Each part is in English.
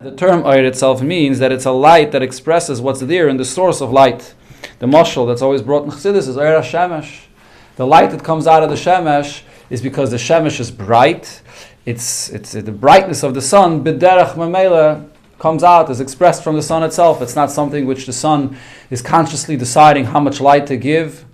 The term Oir itself means that it's a light that expresses what's there in the source of light. The mashal that's always brought in Chassidus is Oir HaShemesh. The light that comes out of the Shemesh is because the Shemesh is bright. It's the brightness of the sun, b'derech mamela, comes out, is expressed from the sun itself. It's not something which the sun is consciously deciding how much light to give.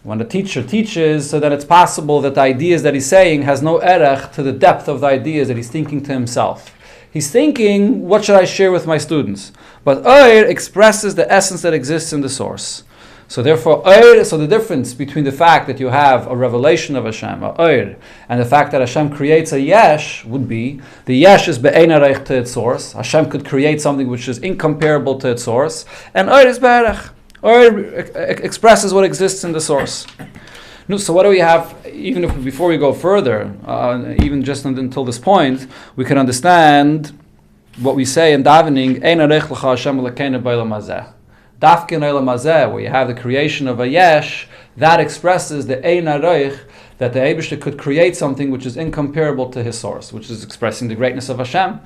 When the teacher teaches, so that it's possible that the ideas that he's saying has no erech to the depth of the ideas that he's thinking to himself. He's thinking, what should I share with my students? But Oir expresses the essence that exists in the source. So therefore, Oir, so the difference between the fact that you have a revelation of Hashem, Oir, and the fact that Hashem creates a yesh would be, the yesh is be'ein areich to its source. Hashem could create something which is incomparable to its source, and Oir is be'erech. Oir expresses what exists in the source. So what do we have, even if before we go further, even just until this point, we can understand what we say in davening, Ein areich l'cha Hashem l'keinu b'olam hazeh. Dafkin Olam Hazeh, where you have the creation of a yesh, that expresses the Ein Aroich, that the Eibishter could create something which is incomparable to his source, which is expressing the greatness of Hashem.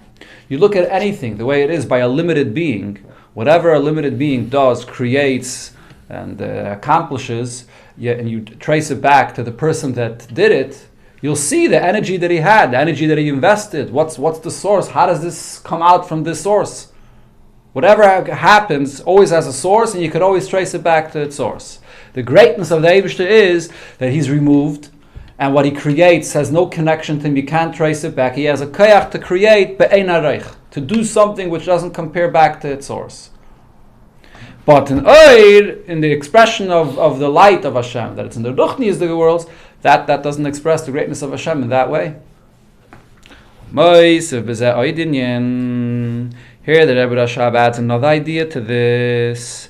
You look at anything the way it is by a limited being, whatever a limited being does, creates, and accomplishes, and you trace it back to the person that did it, you'll see the energy that he had, the energy that he invested. What's the source? How does this come out from this source? Whatever happens always has a source, and you could always trace it back to its source. The greatness of the Eibishter is that he's removed, and what he creates has no connection to him. You can't trace it back. He has a koyach to create, be'ein areich, to do something which doesn't compare back to its source. But in Oir, in the expression of the light of Hashem, that it's in the Ruchnius of the worlds, that doesn't express the greatness of Hashem in that way. Here the Rebbe Rashab adds another idea to this.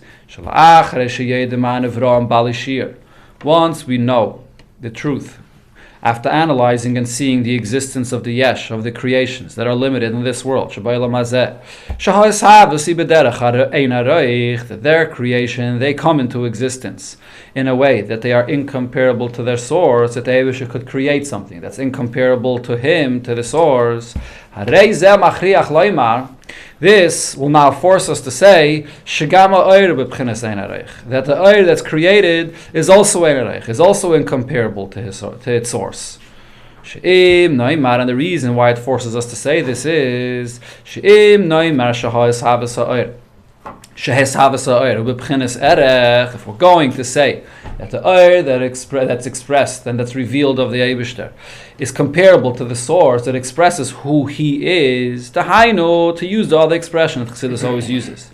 Once we know the truth, after analyzing and seeing the existence of the yesh, of the creations that are limited in this world, that their creation, they come into existence in a way that they are incomparable to their source, that the Eibusha could create something that's incomparable to him, to the source. This will now force us to say that the Oir that's created is also ein areich, is also incomparable to its source. And the reason why it forces us to say this is if we're going to say that the Oir that's expressed and that's revealed of the Eibishter is comparable to the source that expresses who he is, to use the other expression that Chassidus always uses,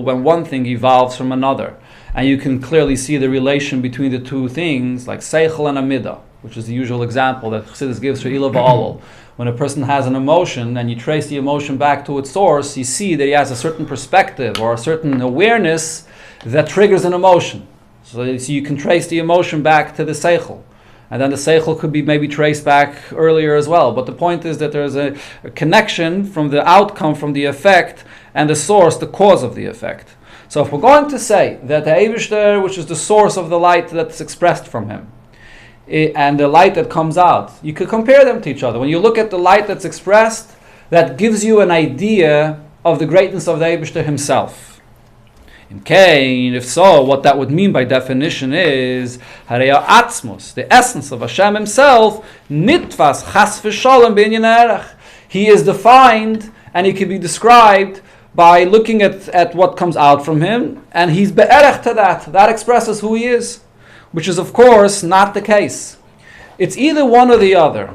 when one thing evolves from another, and you can clearly see the relation between the two things, like seichel and amida, which is the usual example that Chassidus gives for ilo va'olol. When a person has an emotion and you trace the emotion back to its source, you see that he has a certain perspective or a certain awareness that triggers an emotion. So you can trace the emotion back to the seichel. And then the seichel could be maybe traced back earlier as well. But the point is that there's a connection from the outcome, from the effect, and the source, the cause of the effect. So if we're going to say that the Eibishter, which is the source of the light that's expressed from him, and the light that comes out, you could compare them to each other. When you look at the light that's expressed, that gives you an idea of the greatness of the Eibishter himself. In Cain, if so, what that would mean by definition is Hareya Atzmus, the essence of Hashem himself, Nitvas Chas v'Shalom b'inyan erech. He is defined and he can be described by looking at what comes out from him, and he's be'erech to that. That expresses who he is, which is of course not the case. It's either one or the other.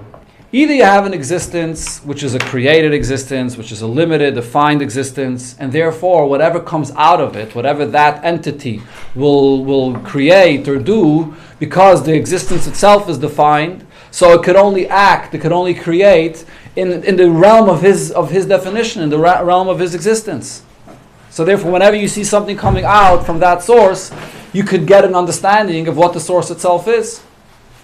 Either you have an existence which is a created existence, which is a limited, defined existence, and therefore whatever comes out of it, whatever that entity will create or do, because the existence itself is defined, so it could only act, it could only create in the realm of his definition, in the realm of his existence. So therefore, whenever you see something coming out from that source, you could get an understanding of what the source itself is.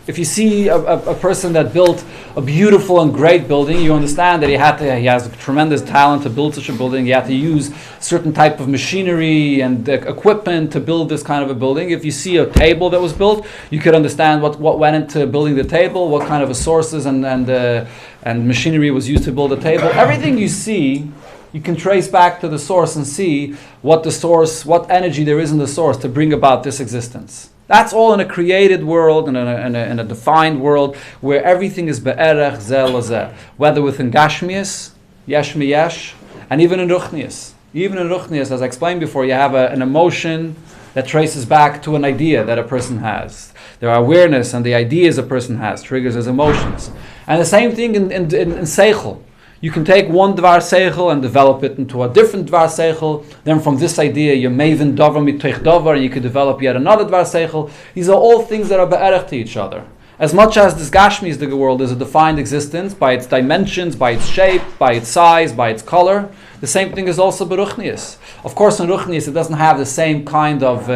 If you see a person that built a beautiful and great building, you understand that he has a tremendous talent to build such a building. He had to use certain type of machinery and equipment to build this kind of a building. If you see a table that was built, you could understand what went into building the table, what kind of sources and machinery was used to build the table. Everything you see, you can trace back to the source and see what energy there is in the source to bring about this existence. That's all in a created world, in a defined world, where everything is be'erech zeh lazeh. Whether within Gashmias, yesh miyesh, and even in Ruchnias. Even in Ruchnias, as I explained before, you have an emotion that traces back to an idea that a person has. There are awareness and the ideas a person has, triggers his emotions. And the same thing in Seichel. You can take one Dvar Seichel and develop it into a different Dvar Seichel. Then from this idea, you Maven Davar Mitoich Davar, and you could develop yet another Dvar Seichel. These are all things that are be'erech to each other. As much as this Gashmi, the world, is a defined existence by its dimensions, by its shape, by its size, by its color, the same thing is also Beruchnias. Of course, in Ruchnias, it doesn't have the same kind of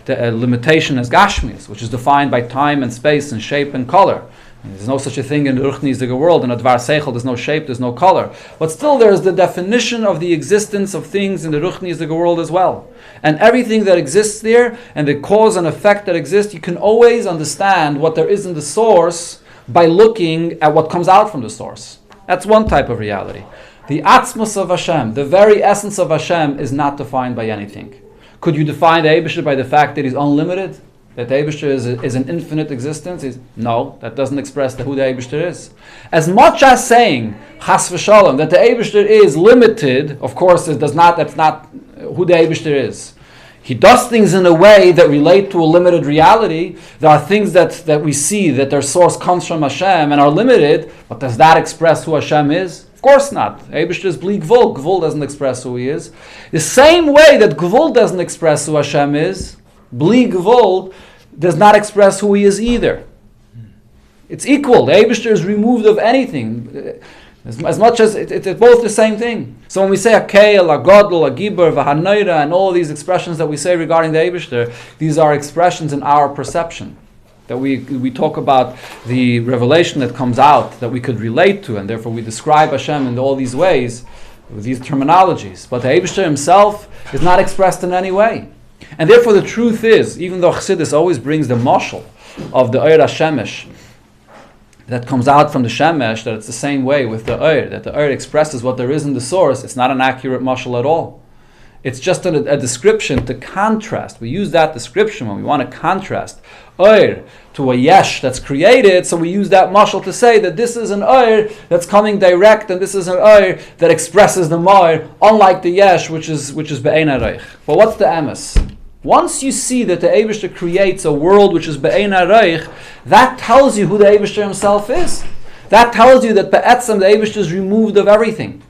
limitation as Gashmias, which is defined by time and space and shape and color. There's no such a thing in the Ruchnias world. In a Dvar Seichel, there's no shape, there's no color. But still, there's the definition of the existence of things in the Ruchnias world as well. And everything that exists there, and the cause and effect that exists, you can always understand what there is in the source by looking at what comes out from the source. That's one type of reality. The Atzmus of Hashem, the very essence of Hashem, is not defined by anything. Could you define the Eibusher by the fact that he's unlimited? That the Eibusher is an infinite existence? No, that doesn't express who the Eibusher is. As much as saying, Chas v'shalom, that the Eibusher is limited, of course, that's not who the Eibusher is. He does things in a way that relate to a limited reality. There are things that we see, that their source comes from Hashem and are limited, but does that express who Hashem is? Of course not. Eibusher is bli gvul. Gvul doesn't express who he is. The same way that gvul doesn't express who Hashem is, bli gvul does not express who he is either. It's equal. The Eibusher is removed of anything. As much as it's both the same thing. So when we say a keil, a godel, a gibur, v'hanoira, and all these expressions that we say regarding the Eibusher, these are expressions in our perception. That we talk about the revelation that comes out, that we could relate to, and therefore we describe Hashem in all these ways, with these terminologies. But the Eibusher himself is not expressed in any way. And therefore the truth is, even though Chassidus always brings the mashal of the Oyer HaShemesh, that comes out from the Shemesh, that it's the same way with the Oyer, that the Oyer expresses what there is in the source, it's not an accurate mashal at all. It's just a description to contrast. We use that description when we want to contrast Oyer to a yesh that's created, so we use that mashal to say that this is an Oyer that's coming direct, and this is an Oyer that expresses the Ma'ir, unlike the yesh, which is be'ein hareich. But what's the emes? Once you see that the Eibusher creates a world which is be'ein hareich, that tells you who the Eibusher himself is. That tells you that be'etzem the Eibusher is removed of everything.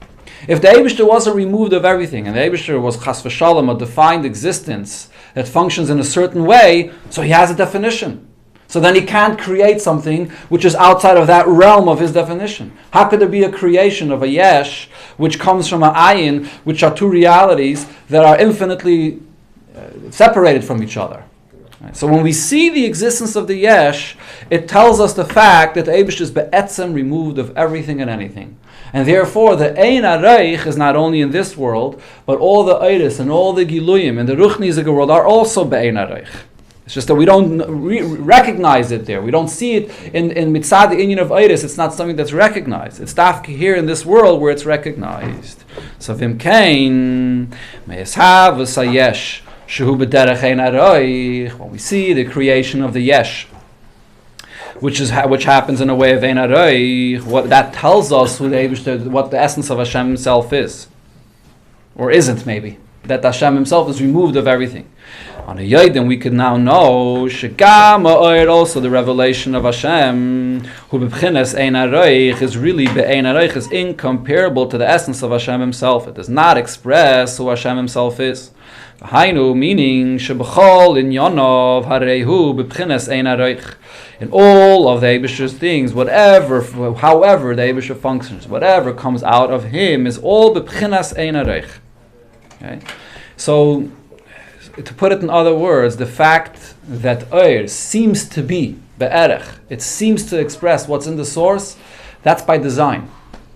If the Eibusher wasn't removed of everything, and the Eibusher was chas v'shalom, a defined existence that functions in a certain way, so he has a definition. So then he can't create something which is outside of that realm of his definition. How could there be a creation of a yesh which comes from an ayin, which are two realities that are infinitely separated from each other? Right. So when we see the existence of the yesh, it tells us the fact that the Eibusher is be'etzem, removed of everything and anything. And therefore the ein hareich is not only in this world, but all the Eiris and all the Giluyim and the Ruchniziga world are also be'ein hareich. It's just that we don't recognize it there. We don't see it in mitzad the inyan of Eiris. It's not something that's recognized. It's dafka here in this world where it's recognized. So vim kain me'eshav v'sayesh shehu b'derech ein hareich. When we see the creation of the yesh, which happens in a way of ein hareich, what that tells us what the essence of Hashem himself is, or isn't, maybe that Hashem himself is removed of everything. On a Yodim, we could now know Shegam Ha'oyer, also the revelation of Hashem, who b'bchinas ein hareich is really be'ein hareich, is incomparable to the essence of Hashem himself. It does not express who Hashem himself is. Hainu, meaning shebechol in yonov hareihu b'bchinas ein hareich. In all of the Eibusher's things, however the Eibusher functions, whatever comes out of him is all b'bchinas ein hareich. Okay, so to put it in other words, the fact that Oyer seems to be be'erech, it seems to express what's in the source, that's by design.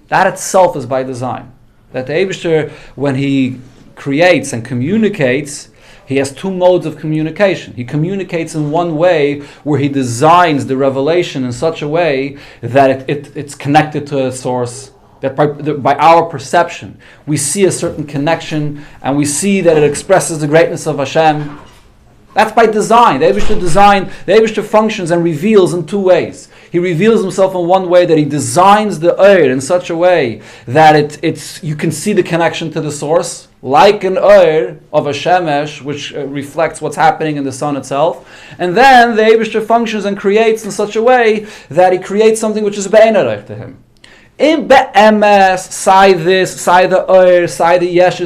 That itself is by design. That the Eibishter, when he creates and communicates, he has two modes of communication. He communicates in one way where he designs the revelation in such a way that it's connected to a source, that by our perception we see a certain connection and we see that it expresses the greatness of Hashem. That's by design. The Eibishter functions and reveals in two ways. He reveals himself in one way, that he designs the Eir in such a way that you can see the connection to the source, like an Eir of a Shemesh, which reflects what's happening in the sun itself. And then the Eibishter functions and creates in such a way that he creates something which is be'ein arich to him. In be'emes, sai the Eir, sai the Yesh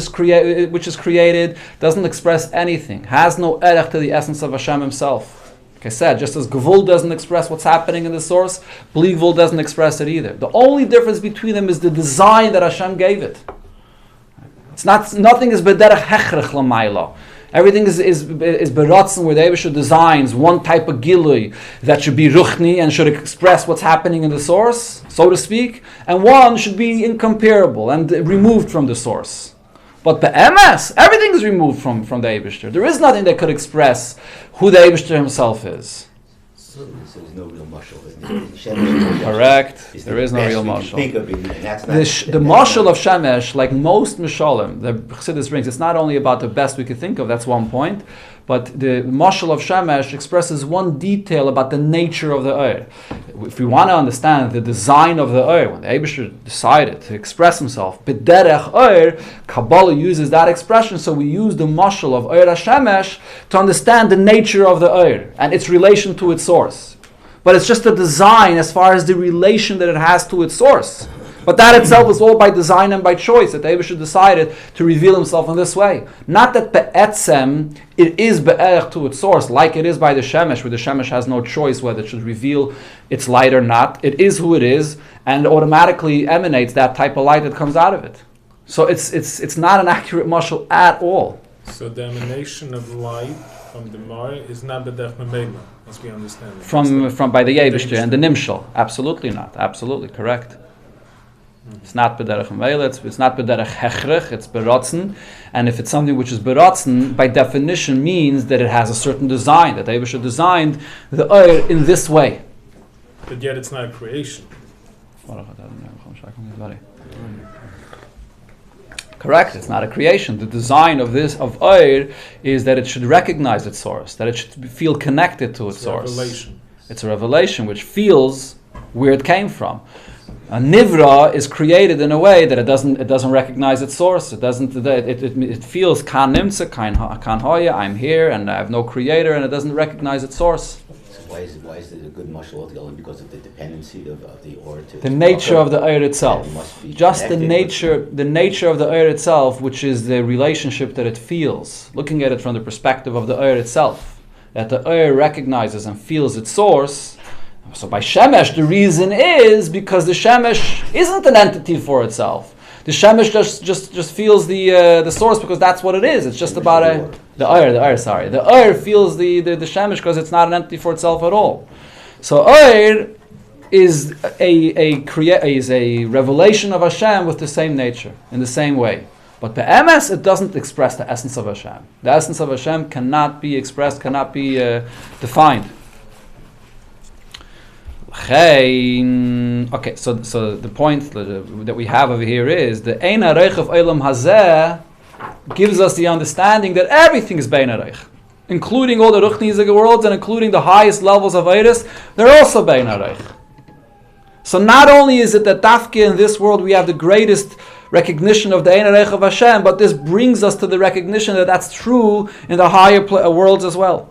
which is created, doesn't express anything, has no erech to the essence of Hashem himself. Like I said, just as Gevul doesn't express what's happening in the source, Bli Gvul doesn't express it either. The only difference between them is the design that Hashem gave it. Nothing is b'derech hechrech l'mayla. Everything is beratzen, where the Eibishter designs one type of gilui that should be ruchni and should express what's happening in the source, so to speak, and one should be incomparable and removed from the source. But be'emes, everything is removed from the Eibishter. There is nothing that could express who the Eibishter himself is. So there's no real mashal. Correct. There is no real mashal. The mashal of Shemesh, like most mashalim, the Chassidus brings, it's not only about the best we could think of, that's one point, but the mashal of Shemesh expresses one detail about the nature of the Eir. If we want to understand the design of the Eir, when the Eibishter decided to express himself, b'derech Eir, Kabbalah uses that expression, so we use the mashal of Eir HaShemesh to understand the nature of the Eir and its relation to its source. But it's just a design as far as the relation that it has to its source. But that itself is all by design and by choice, that the Eibishter decided to reveal himself in this way. Not that be'etzem, it is be'erech to its source, like it is by the Shemesh, where the Shemesh has no choice whether it should reveal its light or not. It is who it is, and automatically emanates that type of light that comes out of it. So it's not an accurate mashal at all. So the emanation of light from the Mar is not b'derech memela, as we understand it. From by the Eibishter and the Nimshal. Absolutely not. Absolutely correct. It's not b'derech memela, it's not b'derech hechrech, it's beratzen. And if it's something which is beratzen, by definition means that it has a certain design, that the Eibishter designed the Eir in this way. But yet it's not a creation. Correct, it's not a creation. The design of Eir is that it should recognize its source, that it should feel connected to its source. Revelation. It's a revelation which feels where it came from. A nivra is created in a way that it doesn't recognize its source. It feels kan nimtze, kan hoya, I'm here and I have no creator, and it doesn't recognize its source. So why is it a good mashal altogether? Because of the dependency of the or to the nature of the Eir itself. Just the nature of the Eir itself, which is the relationship that it feels. Looking at it from the perspective of the Eir itself, that the Eir recognizes and feels its source. So by Shemesh, the reason is because the Shemesh isn't an entity for itself. The Shemesh just feels the source because that's what it is. It's just about the Eir. The Eir feels the Shemesh because it's not an entity for itself at all. So Eir is a revelation of Hashem with the same nature, in the same way. But the MS, it doesn't express the essence of Hashem. The essence of Hashem cannot be expressed, cannot be defined. Okay, so the point that we have over here is the Ein Hareich of Olam Hazeh gives us the understanding that everything is Bein Hareich, including all the Ruchnisige worlds and including the highest levels of Eiris, they're also Bein Hareich. So not only is it that Dafke in this world we have the greatest recognition of the Ein Hareich of Hashem, but this brings us to the recognition that that's true in the higher worlds as well.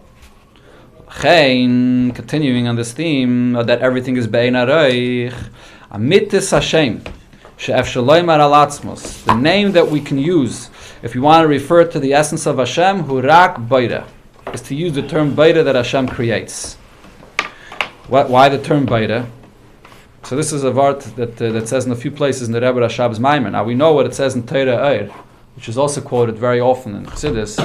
Continuing on this theme that everything is Bein Hareich, Amitis Hashem, She'ef Shaloimar Al Atzmos, the name that we can use if we want to refer to the essence of Hashem, Hurak Beira, is to use the term Beira that Hashem creates. Why the term Beira? So this is a word that says in a few places in the Rebbe Rashab's Maamar. Now we know what it says in Torah Eir, which is also quoted very often in Chassidus,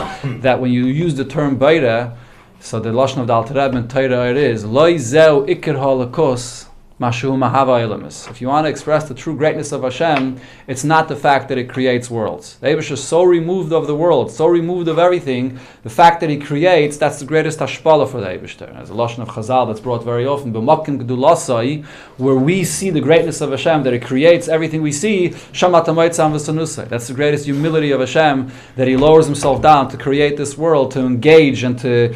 that when you use the term Beira, So the Lashon of the Alter Rebbe in Torah is Loi zeu ikir halakos mashu mahava ilamis. If you want to express the true greatness of Hashem, it's not the fact that it creates worlds. The Eibush is so removed of the world, so removed of everything. The fact that He creates, that's the greatest hashpala for the Eibush. As a Lashon of Chazal that's brought very often, b'makim gedulasai, where we see the greatness of Hashem, that it creates everything we see. Shamat hamoitzam v'sanusai. That's the greatest humility of Hashem, that He lowers Himself down to create this world, to engage and to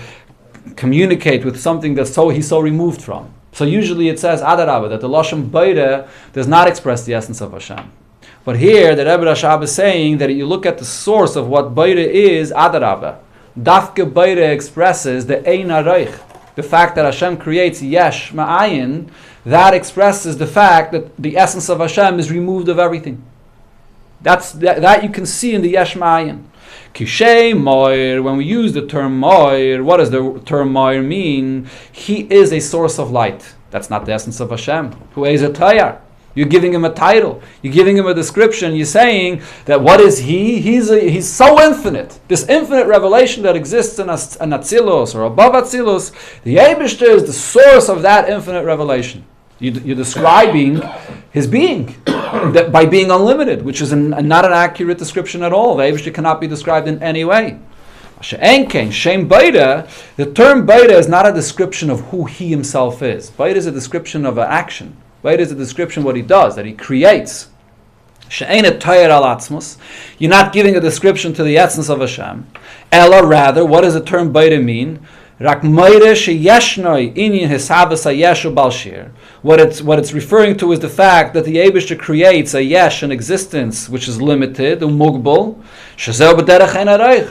communicate with something that He's so removed from. So usually it says Adarabah, that the Lashon Baida does not express the essence of Hashem. But here the Rebbe Rashab is saying that you look at the source of what Baida is, Adarabah. Dafke Baida expresses the Ein Areich, the fact that Hashem creates Yesh Ma'ayin. That expresses the fact that the essence of Hashem is removed of everything. That you can see in the Yesh Ma'ayin. Kishay Moir, when we use the term Moir, what does the term Moir mean? He is a source of light. That's not the essence of Hashem. Who is a Tayar? You're giving Him a title. You're giving Him a description. You're saying that what is He? He's so infinite. This infinite revelation that exists in Atzilus or above Atzilus, the Eibishter is the source of that infinite revelation. You're describing His being that by being unlimited, which is not an accurate description at all. The Eibishter cannot be described in any way. Shem Baida, the term Baida is not a description of who He Himself is. Baida is a description of an action. Baida is a description of what He does, that He creates. You're not giving a description to the essence of Hashem. Ella, rather, what does the term Baida mean? What it's referring to is the fact that the Eibishter creates a yesh, an existence which is limited, umugbal,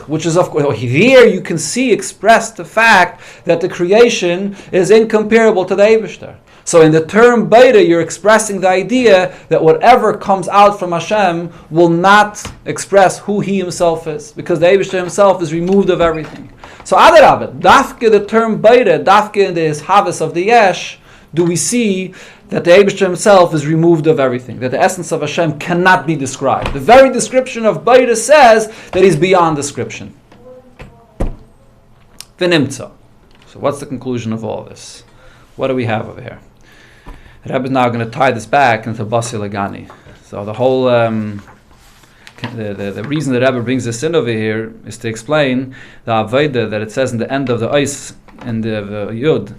which is of course here you can see expressed the fact that the creation is incomparable to the Eibishter. So in the term Baida, you're expressing the idea that whatever comes out from Hashem will not express who He Himself is, because the Eibishter Himself is removed of everything. So Adarabah, dafke the term Baida, dafke in the Havis of the Yesh, do we see that the Eibishter Himself is removed of everything, that the essence of Hashem cannot be described. The very description of Baida says that He's beyond description. V'nimtza. So what's the conclusion of all this? What do we have over here? The Rebbe is now going to tie this back into Basi legani. So the whole the reason the Rebbe brings this in over here is to explain the Avodah that it says in the end of the Ois in the Yud,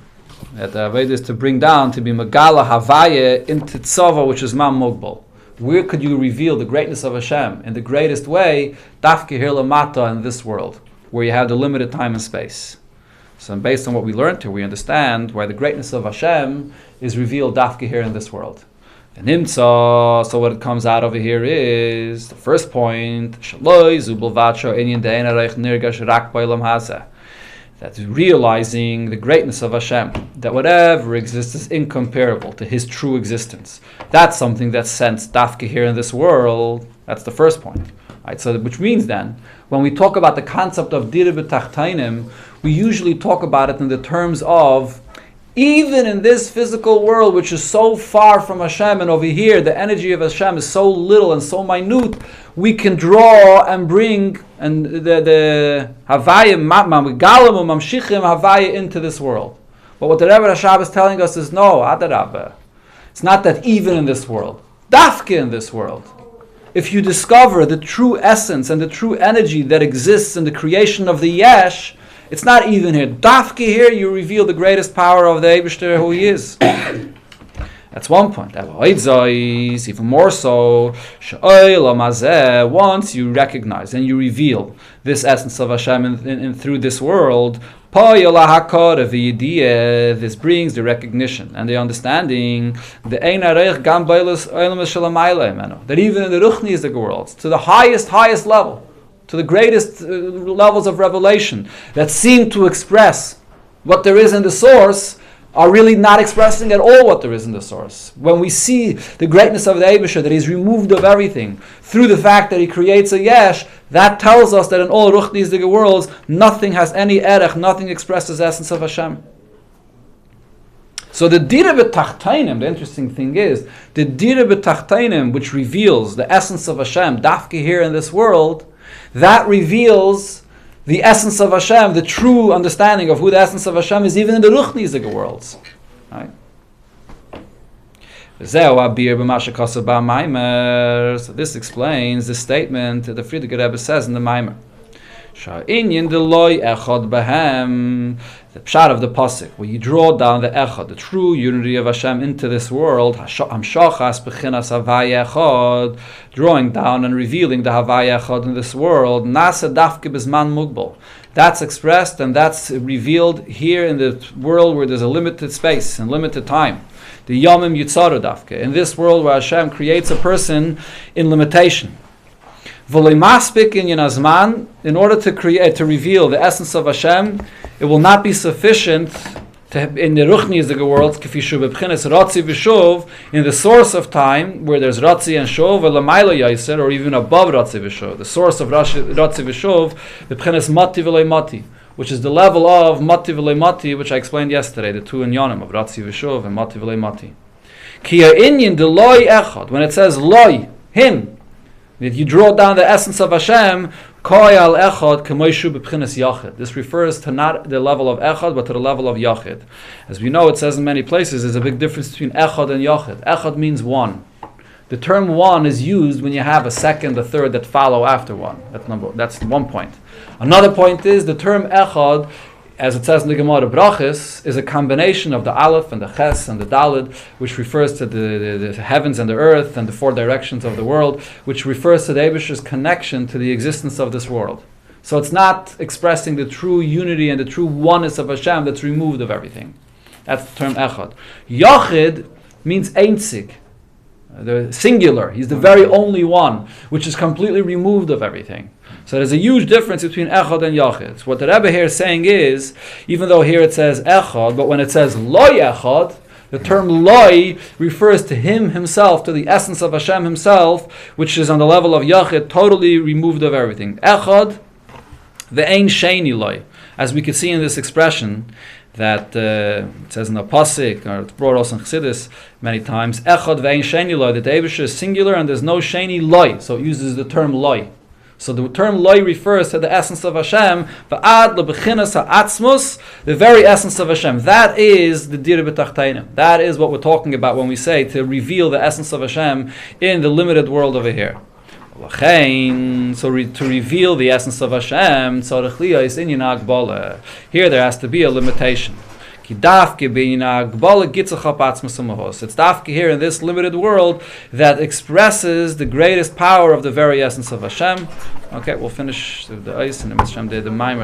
that the Avodah is to bring down, to be Megala Havaya into Tzava, which is Mam Mugbal. Where could you reveal the greatness of Hashem? In the greatest way, Dafke Hir Lamata, in this world, where you have the limited time and space. So based on what we learned here, we understand why the greatness of Hashem is revealed dafke here in this world. And Nimtza, so what it comes out over here is, the first point, that's realizing the greatness of Hashem, that whatever exists is incomparable to His true existence. That's something that's sensed dafke here in this world. That's the first point. Right, so which means then, when we talk about the concept of Dira B'Tachtainim, we usually talk about it in the terms of, even in this physical world, which is so far from Hashem, and over here the energy of Hashem is so little and so minute, we can draw and bring and the Havaya, Galamu, Mamshichim, Havaya into this world. But what the Rebbe Rashab is telling us is, no, Adarabah. It's not that even in this world, Dafke in this world, if you discover the true essence and the true energy that exists in the creation of the Yesh, it's not even here. Dafke here, you reveal the greatest power of the Eibishter, who He is. That's one point. Even more so, once you recognize and you reveal this essence of Hashem in through this world, this brings the recognition and the understanding that even in the Ruchnistic worlds, to the highest level, to the greatest levels of revelation that seem to express what there is in the source, are really not expressing at all what there is in the source. When we see the greatness of the Eibishter, that He's removed of everything, through the fact that He creates a Yesh, that tells us that in all Ruchnistic worlds, nothing has any erech, nothing expresses the essence of Hashem. So the Dira B'Tachtainim, the interesting thing is, the Dira B'Tachtainim, which reveals the essence of Hashem, dafke here in this world, that reveals the essence of Hashem, the true understanding of who the essence of Hashem is, even in the Ruchnisige worlds. Right? So this explains the statement that the Friedrich Rebbe says in the Maamar. The pshat of the pasuk, where you draw down the echad, the true unity of Hashem into this world, drawing down and revealing the havaya echad in this world, that's expressed and that's revealed here in the world where there's a limited space and limited time. The yomim yitzaru dafke, in this world where Hashem creates a person in limitation. V'leimaspik in Yanazman, in order to create, to reveal the essence of Hashem, it will not be sufficient in the Ruchnisige world, k'fishu b'b'chines ratzi v'shuv, in the source of time, where there's ratzi and shuv, v'lamayla yaiser, or even above ratzi v'shuv, the source of ratzi v'shuv, b'b'chines mati v'lei mati, which is the level of mati v'lei mati, which I explained yesterday, the two inyanim of ratzi v'shuv and mati v'lei mati. Ki ha'inyin de loy echad, when it says loy, him, that you draw down the essence of Hashem, koyal echad k'moishu b'pchines yachid. This refers to not the level of echad, but to the level of yachid. As we know, it says in many places, there's a big difference between echad and yachid. Echad means one. The term one is used when you have a second, a third that follow after one. That's one point. Another point is the term echad, as it says in the Gemara Brachis, is a combination of the Aleph and the Ches and the Dalid, which refers to the heavens and the earth and the four directions of the world, which refers to the Eibusher's connection to the existence of this world. So it's not expressing the true unity and the true oneness of Hashem that's removed of everything. That's the term Echad. Yachid means Einzig, the singular. He's the very only one, which is completely removed of everything. So there's a huge difference between Echad and Yachid. So what the Rebbe here is saying is, even though here it says Echad, but when it says Loy Echad, the term Loy refers to him himself, to the essence of Hashem himself, which is on the level of Yachid, totally removed of everything. Echad, the Ein Sheni Loy. As we could see in this expression, that it says in the Pasik, or it's brought also in Chassidus many times, Echad ve'ein Sheni Loy, that the Eibusher is singular and there's no Sheni Loy, so it uses the term Loy. So the term Loy refers to the essence of Hashem, v'ad lebechinas ha'atzmus, the very essence of Hashem. That is the Dira b'tachteinim. That is what we're talking about when we say to reveal the essence of Hashem in the limited world over here. So to reveal the essence of Hashem, here there has to be a limitation. It's dafke here in this limited world that expresses the greatest power of the very essence of Hashem. Okay, we'll finish the ice and the Maamar.